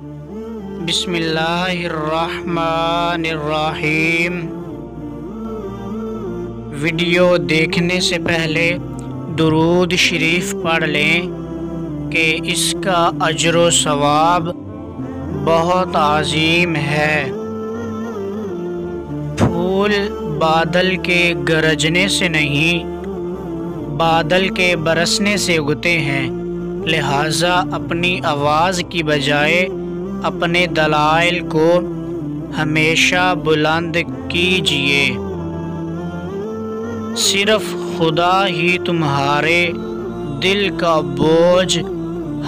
بسم اللہ الرحمن الرحیم۔ ویڈیو دیکھنے سے پہلے درود شریف پڑھ لیں کہ اس کا اجر و ثواب بہت عظیم ہے۔ پھول بادل کے گرجنے سے نہیں، بادل کے برسنے سے اگتے ہیں، لہٰذا اپنی آواز کی بجائے اپنے دلائل کو ہمیشہ بلند کیجیے۔ صرف خدا ہی تمہارے دل کا بوجھ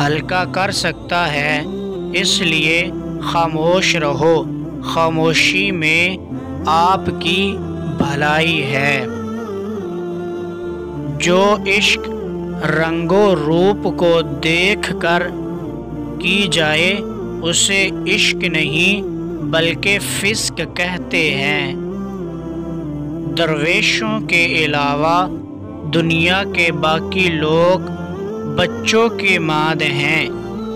ہلکا کر سکتا ہے، اس لیے خاموش رہو، خاموشی میں آپ کی بھلائی ہے۔ جو عشق رنگ و روپ کو دیکھ کر کی جائے اسے عشق نہیں بلکہ فسق کہتے ہیں۔ درویشوں کے علاوہ دنیا کے باقی لوگ بچوں کی مانند ہیں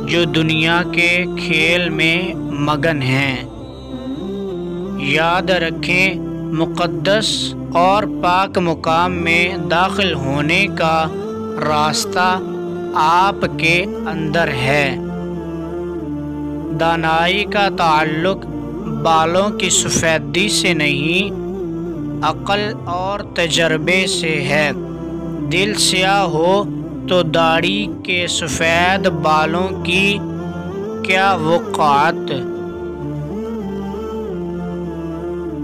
جو دنیا کے کھیل میں مگن ہیں۔ یاد رکھیں، مقدس اور پاک مقام میں داخل ہونے کا راستہ آپ کے اندر ہے۔ دانائی کا تعلق بالوں کی سفیدی سے نہیں، عقل اور تجربے سے ہے۔ دل سیاہ ہو تو داڑھی کے سفید بالوں کی کیا وقعت؟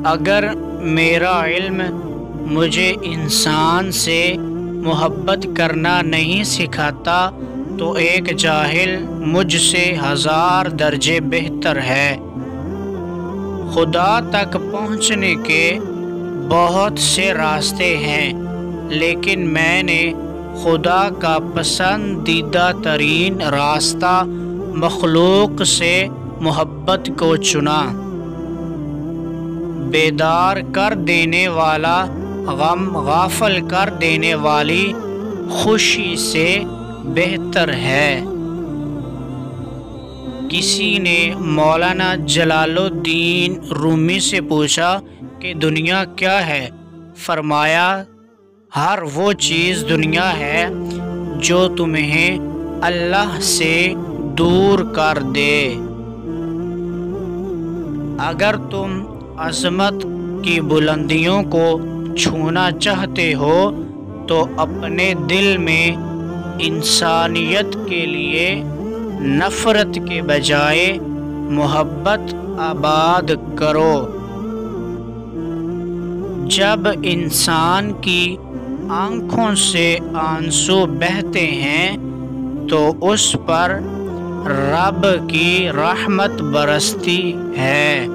اگر میرا علم مجھے انسان سے محبت کرنا نہیں سکھاتا تو ایک جاہل مجھ سے 1000 درجے بہتر ہے۔ خدا تک پہنچنے کے بہت سے راستے ہیں، لیکن میں نے خدا کا پسندیدہ ترین راستہ مخلوق سے محبت کو چنا۔ بیدار کر دینے والا غم غافل کر دینے والی خوشی سے بہتر ہے۔ کسی نے مولانا جلال الدین رومی سے پوچھا کہ دنیا کیا ہے؟ فرمایا، ہر وہ چیز دنیا ہے جو تمہیں اللہ سے دور کر دے۔ اگر تم عظمت کی بلندیوں کو چھونا چاہتے ہو تو اپنے دل میں انسانیت کے لیے نفرت کے بجائے محبت آباد کرو۔ جب انسان کی آنکھوں سے آنسو بہتے ہیں تو اس پر رب کی رحمت برستی ہے۔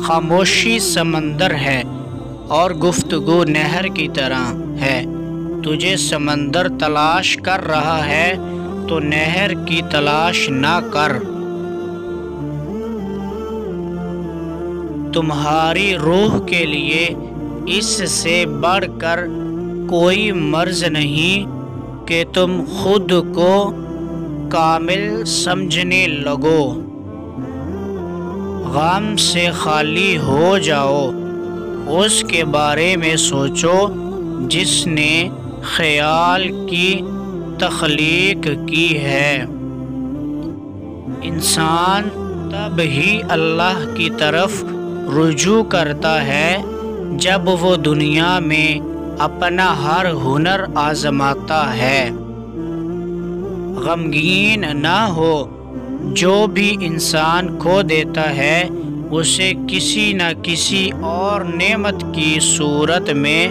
خاموشی سمندر ہے اور گفتگو نہر کی طرح ہے۔ تجھے سمندر تلاش کر رہا ہے تو نہر کی تلاش نہ کر۔ تمہاری روح کے لیے اس سے بڑھ کر کوئی مرض نہیں کہ تم خود کو کامل سمجھنے لگو۔ غم سے خالی ہو جاؤ، اس کے بارے میں سوچو جس نے خیال کی تخلیق کی ہے۔ انسان تب ہی اللہ کی طرف رجوع کرتا ہے جب وہ دنیا میں اپنا ہر ہنر آزماتا ہے۔ غمگین نہ ہو، جو بھی انسان کھو دیتا ہے اسے کسی نہ کسی اور نعمت کی صورت میں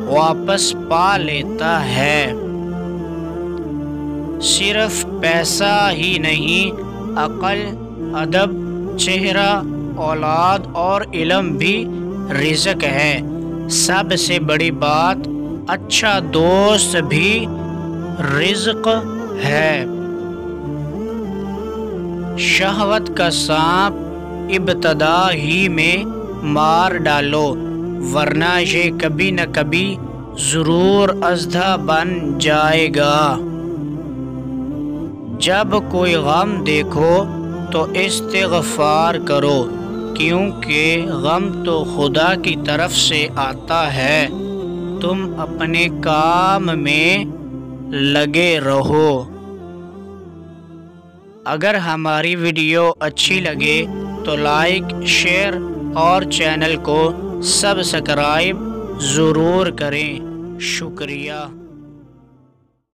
واپس پا لیتا ہے۔ صرف پیسہ ہی نہیں، عقل، ادب، چہرہ، اولاد اور علم بھی رزق ہے۔ سب سے بڑی بات، اچھا دوست بھی رزق ہے۔ شہوت کا سانپ ابتدا ہی میں مار ڈالو، ورنہ یہ کبھی نہ کبھی ضرور اژدھا بن جائے گا۔ جب کوئی غم دیکھو تو استغفار کرو، کیونکہ غم تو خدا کی طرف سے آتا ہے۔ تم اپنے کام میں لگے رہو۔ اگر ہماری ویڈیو اچھی لگے تو لائک، شیئر اور چینل کو سبسکرائب ضرور کریں۔ شکریہ۔